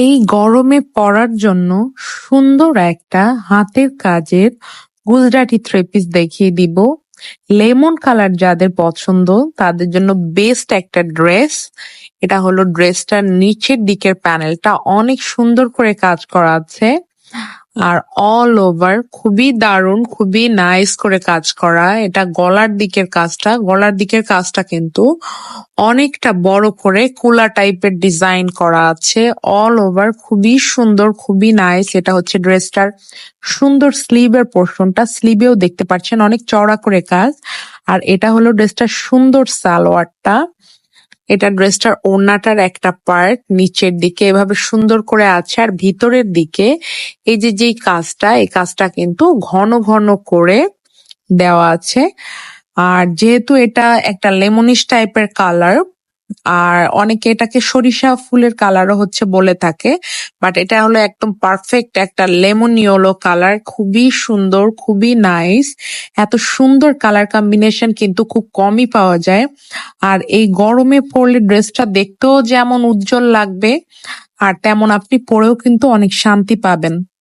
এই গরমে পরার জন্য সুন্দর একটা হাতের কাজের গুজরাটি থ্রি পিস দেখিয়ে দিব। লেমন কালার যাদের পছন্দ তাদের জন্য বেস্ট একটা ড্রেস। এটা হলো ড্রেসটার নিচের দিকের প্যানেলটা অনেক সুন্দর করে কাজ করা আছে। আর অল ওভার খুবই দারুণ, খুবই নাইস করে কাজ করা। এটা গলার দিকের কাজটা কিন্তু অনেকটা বড় করে কুলা টাইপের ডিজাইন করা আছে। অল ওভার খুবই সুন্দর, খুবই নাইস। এটা হচ্ছে ড্রেসটার সুন্দর স্লিভের পোর্শনটা, স্লিভেও দেখতে পাচ্ছেন অনেক চওড়া করে কাজ। আর এটা হলো ড্রেসটার সুন্দর সালোয়ারটা। এটা ড্রেসটার ওড়নাটার একটা পার্ট নিচের দিকে এভাবে সুন্দর করে আছে, আর ভিতরের দিকে এই যেই কাজটা, এই কাজটা কিন্তু ঘন ঘন করে দেওয়া আছে। আর যেহেতু এটা একটা লেমনিশ টাইপের কালার, আর অনেকে এটাকে সরিষা ফুলের কালারও হচ্ছে বলে থাকে, বাট এটা হলো একদম পারফেক্ট একটা লেমন ইয়েলো কালার। খুবই সুন্দর, খুবই নাইস। এত সুন্দর কালার কম্বিনেশন কিন্তু খুব কমই পাওয়া যায়। আর এই গরমে পরলে ড্রেসটা দেখতেও যেমন উজ্জ্বল লাগবে, আর তেমন আপনি পরেও কিন্তু অনেক শান্তি পাবেন।